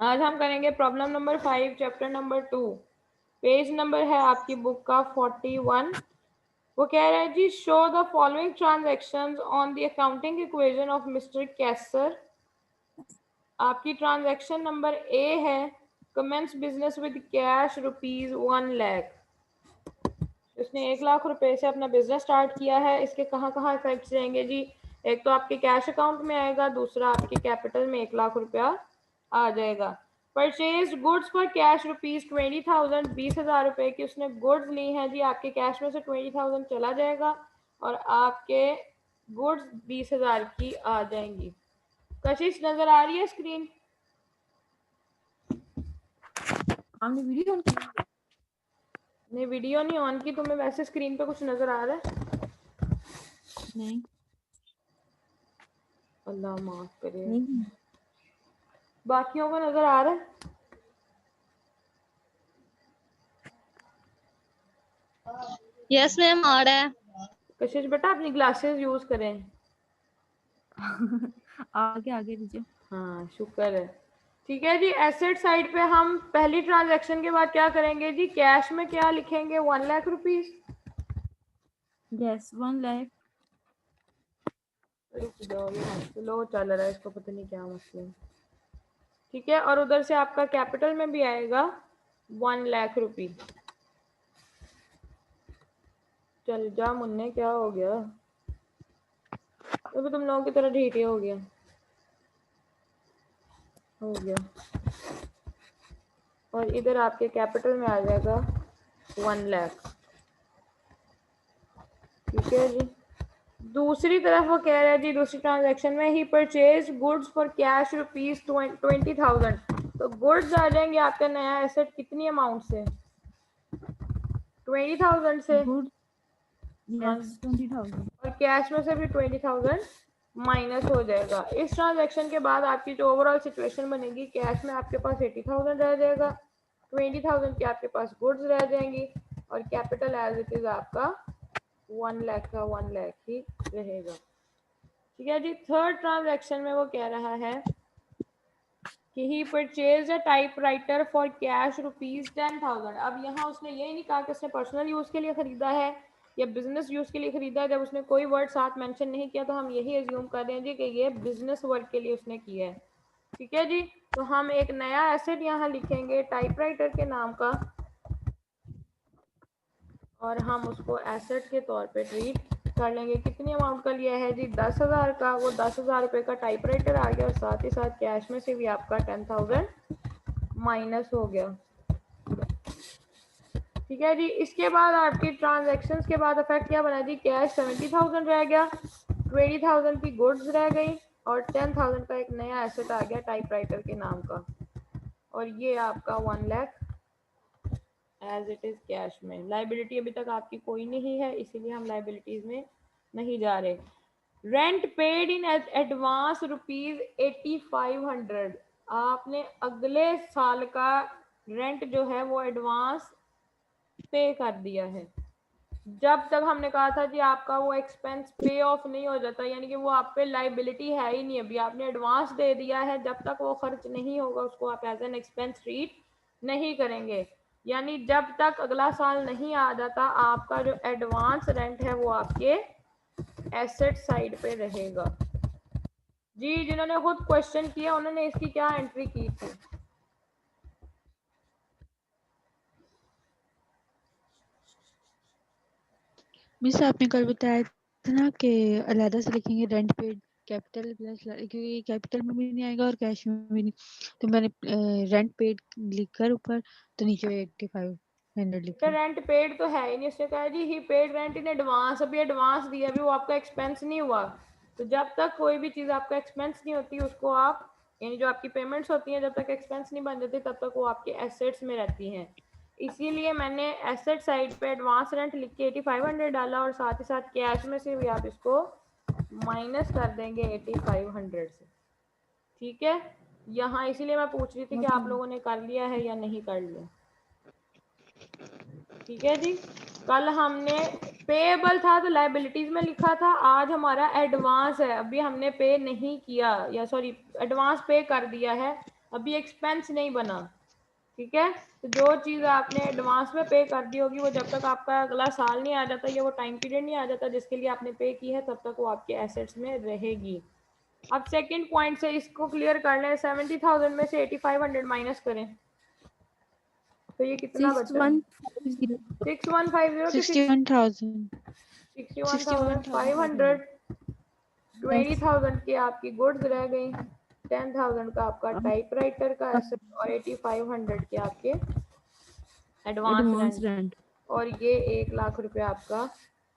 आज हम करेंगे problem number 5 chapter number 2। Page number है आपकी बुक का 41। वो कह रहा है जी, show the following transactions on the accounting equation of mister Kaiser. आपकी ट्रांजैक्शन नंबर ए है, commences business with cash ₹1 lakh. उसने 1 लाख रुपए से अपना बिजनेस स्टार्ट किया है। इसके कहाँ कहाँ इफेक्ट्स जाएंगे जी? एक तो आपके कैश अकाउंट में आएगा, दूसरा आपके कैपिटल में 1 लाख रुपया आ जाएगा। परचेज गुड्स फॉर कैश ₹20,000, 20,000 रुपए की उसने गुड्स ली हैं जी। आपके कैश में से 20,000 चला जाएगा और आपके गुड्स 20,000 की आ जाएंगी। कशिश नजर आ रही है स्क्रीन? हमने वीडियो ऑन की नहीं, वीडियो नहीं ऑन की। तुम्हें वैसे स्क्रीन पे कुछ नजर आ रहा है? नहीं अल्लाह माफ करे। नहीं बाकियों को नजर आ रहा है? यस मैम आ रहा है। कशिश बेटा अपनी ग्लासेस यूज करें। आगे आगे दीजिए। हाँ शुक्र है। ठीक है जी, एसेट साइड पे हम पहली ट्रांजैक्शन के बाद क्या करेंगे जी? कैश में क्या लिखेंगे? 1 लाख रुपीज। यस 1 लाख। लो चल रहा है, इसको पता नहीं क्या मसला है। ठीक है, और उधर से आपका कैपिटल में भी आएगा 1 लाख रुपी। चल जा मुन्ने, क्या हो गया? तो तुम लोगों की तरह ढीठे हो गया। और इधर आपके कैपिटल में आ जाएगा 1 लाख। ठीक है जी। दूसरी तरफ वो कह रहा है जी, दूसरी ट्रांजैक्शन में ही परचेज गुड्स फॉर कैश ₹20,000। तो गुड्स आ जाएंगे आपका नया एसेट कितनी अमाउंट से? 20,000 से। Good yes 20,000। और कैश में से भी 20,000 माइनस हो जाएगा। इस ट्रांजैक्शन के बाद आपकी जो ओवरऑल सिचुएशन बनेगी, कैश में आपके पास 80,000 रह जाएगा, 20,000 की आपके पास गुड्स रह जाएंगी और कैपिटल एज इट इज आपका 1 लाख का 1 लाख ही रहेगा। ठीक है जी। थर्ड ट्रांजैक्शन में वो कह रहा है कि he purchase a typewriter for cash ₹10,000। अब यहाँ उसने ये नहीं कहा कि उसने पर्सनल यूज के लिए खरीदा है या बिजनेस यूज के लिए खरीदा है। जब उसने कोई वर्ड साथ मेंशन नहीं किया तो हम यही एज्यूम कर रहे हैं जी कि ये बिजनेस वर्क के लिए उसने किया है। ठीक है जी। तो हम एक नया एसेट यहाँ लिखेंगे टाइपराइटर के नाम का और हम उसको एसेट के तौर पे ट्रीट कर लेंगे। कितनी अमाउंट का लिया है जी? 10,000 का। वो 10,000 रुपये का टाइपराइटर आ गया और साथ ही साथ कैश में से भी आपका 10,000 माइनस हो गया। ठीक है जी। इसके बाद आपकी ट्रांजैक्शंस के बाद इफेक्ट क्या बना जी? कैश 70,000 रह गया, 20,000 की गुड्स रह गई और 10,000 का एक नया एसेट आ गया टाइपराइटर के नाम का। और ये आपका 1 lakh as it is cash में। लाइबिलिटी अभी तक आपकी कोई नहीं है, इसीलिए हम लाइबिलिटीज में नहीं जा रहे। Rent paid in advance ₹8,500। आपने अगले साल का रेंट जो है वो एडवांस पे कर दिया है। जब तक हमने कहा था जी आपका वो एक्सपेंस पे ऑफ नहीं हो जाता, यानी कि वो आप पे लाइबिलिटी है ही नहीं, अभी आपने एडवांस दे दिया है, जब तक वो खर्च नहीं होगा उसको आप एज एन एक्सपेंस ट्रीट नहीं करेंगे। यानी जब तक अगला साल नहीं आ जाता आपका जो एडवांस रेंट है वो आपके एसेट साइड पे रहेगा। जी जिन्होंने खुद क्वेश्चन किया उन्होंने इसकी क्या एंट्री की थी? मिस आपने कल बताया था ना कि अलहदा से लिखेंगे रेंट पेड कैपिटल प्लस, क्योंकि कैपिटल में भी नहीं आएगा और कैश में भी नहीं, तो मैंने रेंट पेड लिखकर ऊपर तो नीचे 8,500 लिखा। रेंट पेड तो है ही नहीं, उसने कहा जी ही पेड रेंट इन एडवांस। अभी एडवांस दिया, अभी वो आपका एक्सपेंस नहीं हुआ। तो जब तक कोई भी चीज़ आपका एक्सपेंस नहीं होती उसको आप, यानी जो आपकी पेमेंट्स होती हैं जब तक एक्सपेंस नहीं बन जाती तब तक वो आपके एसेट्स में रहती हैं। इसीलिए मैंने एसेट साइड पे एडवांस रेंट लिख के 8,500 डाला और साथ ही साथ कैश में से भी आप इसको माइनस कर देंगे 8,500 से। ठीक है, यहाँ इसीलिए मैं पूछ रही थी कि आप लोगों ने कर लिया है या नहीं कर लिया। ठीक है जी। कल हमने पेएबल था तो लाइबिलिटीज में लिखा था, आज हमारा एडवांस है, अभी हमने पे नहीं किया, या सॉरी एडवांस पे कर दिया है अभी एक्सपेंस नहीं बना, ठीक है। तो जो चीज़ आपने एडवांस में पे कर दी होगी वो जब तक आपका अगला साल नहीं आ जाता या वो टाइम पीरियड नहीं आ जाता जिसके लिए आपने पे की है, तब तक वो आपके एसेट्स में रहेगी। अब सेकंड पॉइंट से इसको क्लियर कर लें। 70,000 में से 8500 माइनस करें तो ये कितना बचा? 6150 6150 की 61,000 61,500 20,000 की आपकी गुड्स रह गई, 10,000 का आपका टाइपराइटर का एसेट और 8500 के आपके एडवांस एडवांस रेंट, रेंट। और ये 1,00,000 रुपया आपका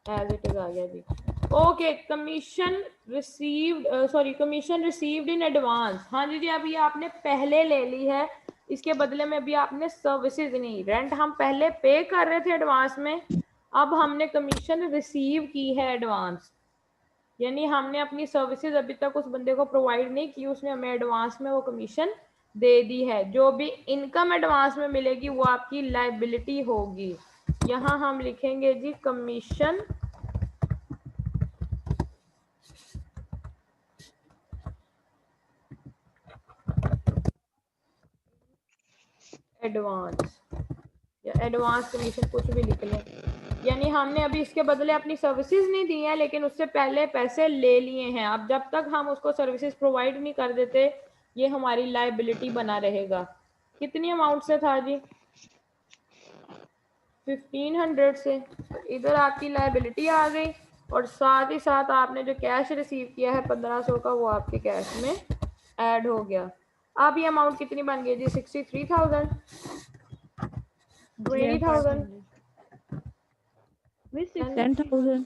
एज इट इज आ गया जी। Okay, commission received in advance. हाँ जी, अभी आपने पहले ले ली है, इसके बदले में अभी आपने सर्विसेज नहीं, रेंट हम पहले पे कर रहे थे एडवांस में, अब हमने कमीशन रिसीव की है एडवांस, यानी हमने अपनी सर्विसेज अभी तक उस बंदे को प्रोवाइड नहीं की, उसने हमें एडवांस में वो कमीशन दे दी है। जो भी इनकम एडवांस में मिलेगी वो आपकी लायबिलिटी होगी। यहाँ हम लिखेंगे जी कमीशन एडवांस या एडवांस कमीशन, कुछ भी लिख लें। यानी हमने अभी इसके बदले अपनी सर्विसेज नहीं दी हैं, लेकिन उससे पहले पैसे ले लिए हैं। अब जब तक हम उसको सर्विसेज प्रोवाइड नहीं कर देते, ये हमारी लायबिलिटी बना रहेगा। कितनी अमाउंट से था जी? 1500 से। तो इधर आपकी लायबिलिटी आ गई, और साथ ही साथ आपने जो कैश रिसीव किया है 1500 का, वो आपके कैश में ऐड हो गया। अब ये अमाउंट कितनी बन गई जी? 63,000, 20,000, 10,000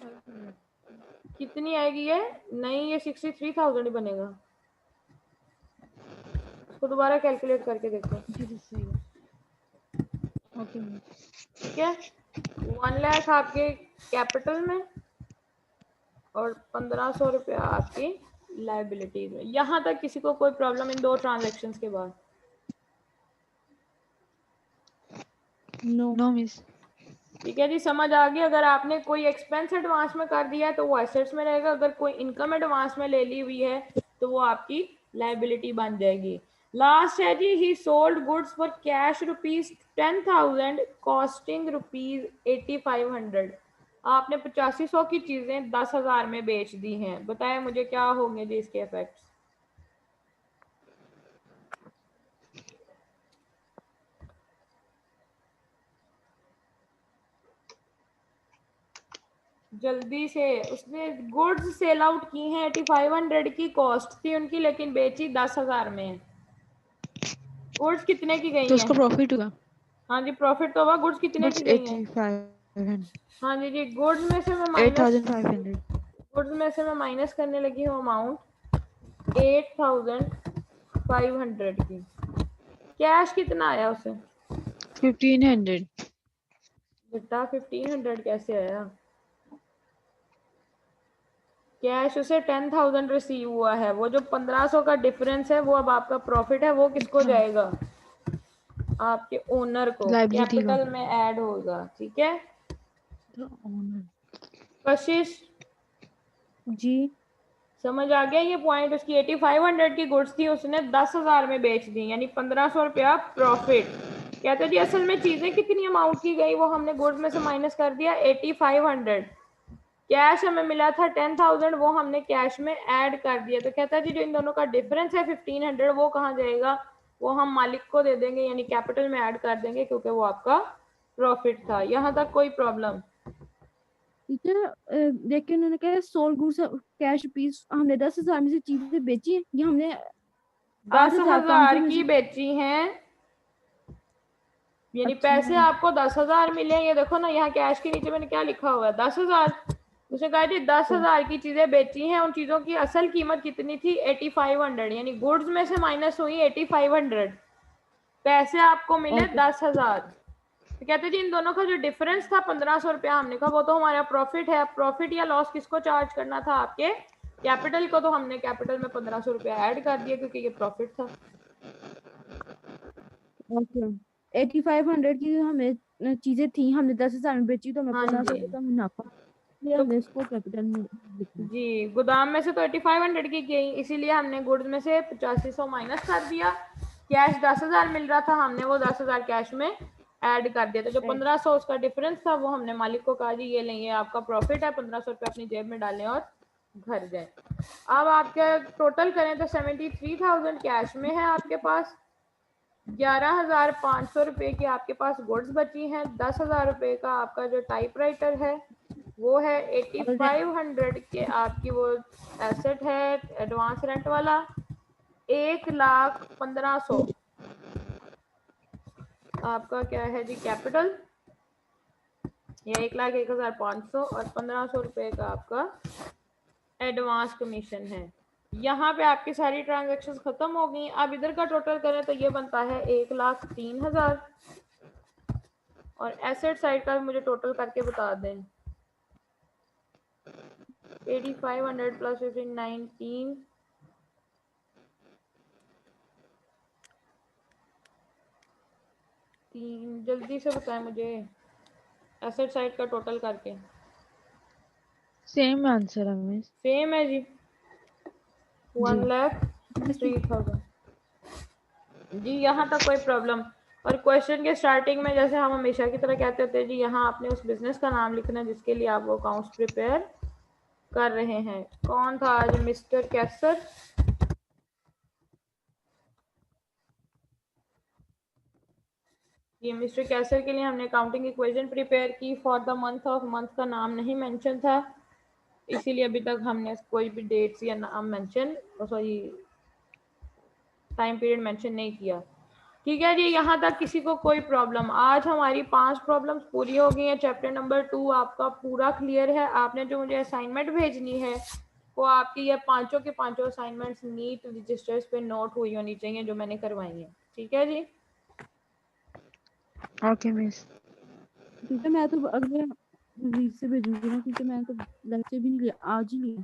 कितनी आएगी ये? नहीं, ये 63,000 ही बनेगा। इसको दोबारा कैलकुलेट करके देखो। ओके ठीक है, 1,00,000 आपके कैपिटल में और 1500 रुपया आपकी लायबिलिटीज में। यहाँ तक किसी को कोई प्रॉब्लम इन दो ट्रांजेक्शन्स के बाद? No miss. ठीक है जी, समझ आ गई। अगर आपने कोई एक्सपेंस एडवांस में कर दिया है तो वो एसेट्स में रहेगा, अगर कोई इनकम एडवांस में ले ली हुई है तो वो आपकी लायबिलिटी बन जाएगी। लास्ट है जी, he sold goods for cash ₹10,000 costing ₹8,500। आपने 8500 की चीजें 10,000 में बेच दी हैं। बताएं मुझे क्या होंगे जी इसके इफेक्ट्स? जल्दी से। उसने गुड्स सेल आउट की हैं, 8500 की कॉस्ट थी उनकी, लेकिन बेची 10,000 में। गुड्स कितने की गई तो हैं? उसका प्रॉफिट हुआ? हाँ जी, प्रॉफिट तो हुआ। गुड्स कितने की गई हैं? 8500। हाँ जी जी, गुड्स में से मैं माइनस करने लगी हूँ अमाउंट 8,500 की। कैश कितना आया उसे? 1500। बेटा 1500 कैसे आया? कैश उसे 10,000 रिसीव हुआ है। वो जो 1500 का डिफरेंस है वो अब आपका प्रॉफिट है, वो किसको जाएगा? आपके ओनर को, लायबिलिटी को। कैपिटल में ऐड होगा। ठीक है कशिश, जी समझ आ गया ये पॉइंट? उसकी 8500 की गुड्स थी, उसने 10,000 में बेच दी, यानी 1500 रुपया प्रॉफिट। कहते जी असल में चीजें कितनी अमाउंट की गई वो हमने गुड्स में से माइनस कर दिया 8500। कैश हमें मिला था 10,000, वो हमने कैश में ऐड कर दिया। तो कहता है जी जो इन दोनों का डिफरेंस है 1500, वो कहाँ जाएगा? वो हम मालिक को दे देंगे, यानी कैपिटल में ऐड कर देंगे, क्योंकि वो आपका प्रॉफिट था। यहाँ तक कोई प्रॉब्लम? टीचर, देखिए उन्होंने कहा सोल्ड गुड्स कैश पीस, हमने 10,000 में से चीजें बेची हैं, ये हमने 10,000 की बेची हैं, यानी अच्छा। पैसे आपको 10,000 मिले। ये देखो ना, यहाँ कैश के नीचे मैंने क्या लिखा हुआ है? 10,000। उसने कहा जी 10,000 की चीजें बेची हैं, उन चीजों की असल कीमत कितनी थी? 8500, यानी गुड्स में से माइनस हुई 8500, पैसे आपको मिले 10,000। तो कहते जी इन दोनों का जो डिफरेंस था 1500 रुपया, हमने कहा वो तो हमारा प्रॉफिट है। प्रॉफिट या लॉस किसको चार्ज करना था? आपके कैपिटल को। तो हमने कैपिटल में 1500 रुपया ऐड कर दिया क्योंकि ये प्रॉफिट था। ओके, 8500 की हमें चीजें थी, हमने 10,000 में बेची, तो हमें हाँ 1500 जी। का मुनाफा, ये तो हमने इसको कैपिटल में लिखा। जी, गोदाम में से तो 8500 की गई, इसीलिए हमने गुड्स में से 8500 माइनस कर दिया। कैश 10,000 मिल रहा था, हमने वो 10,000 कैश में ऐड कर दिया। तो जो 1500 उसका डिफरेंस था वो हमने मालिक को कहा जी ये लेंगे, आपका प्रॉफिट है, 1500 रुपये अपनी जेब में डालें और घर जाए। अब आपके टोटल करें तो 73,000 कैश में है आपके पास, 11,500 रुपये की आपके पास गुड्स बची हैं, 10,000 रुपये का आपका जो टाइपराइटर है वो है, 8500 के आपकी वो एसेट है एडवांस रेंट वाला, 1,15,100 आपका क्या है जी कैपिटल, या 1,01,500 और 1,500 रुपये का आपका एडवांस कमीशन है। यहाँ पे आपकी सारी ट्रांजैक्शंस खत्म हो गई। अब इधर का टोटल करें तो ये बनता है 1,03,000 और एसेट साइड का मुझे टोटल करके बता दें। 8500 प्लस 19 3 जल्दी से बताएं मुझे एसेट साइड का टोटल करके। सेम आंसर है मिस। सेम है जी, 1,03,000 जी। यहाँ तक कोई प्रॉब्लम? और क्वेश्चन के स्टार्टिंग में जैसे हम हमेशा की तरह कहते होते हैं जी, यहाँ आपने उस बिजनेस का नाम लिखना है जिसके लिए आप वो अकाउंट्स प्रिपेयर कर रहे हैं। कौन था आज? मिस्टर कैसर। ये मिस्टर कैसर के लिए हमने अकाउंटिंग इक्वेशन प्रिपेयर की for the month of, month का नाम नहीं मेंशन था इसीलिए अभी तक हमने कोई भी डेट्स या नाम mention, sorry time period mention नहीं किया। ठीक है जी, यहाँ तक किसी को कोई प्रॉब्लम? आज हमारी 5 प्रॉब्लम्स पूरी हो गई हैं। चैप्टर नंबर 2 आपका पूरा क्लियर है। आपने जो मुझे असाइनमेंट भेजनी है वो आपकी ये पांचों के पांचों असाइनमेंट्स नीट रजिस्टर्स पे नोट हुई होनी चाहिए जो मैंने करवाई है। ठीक है जी, ओके मिस। ठीक है, मैं तो अगले वीक से भेजूंगी ना, क्योंकि मैंने तो लेक्चर भी नहीं लिया, आज ही लिया।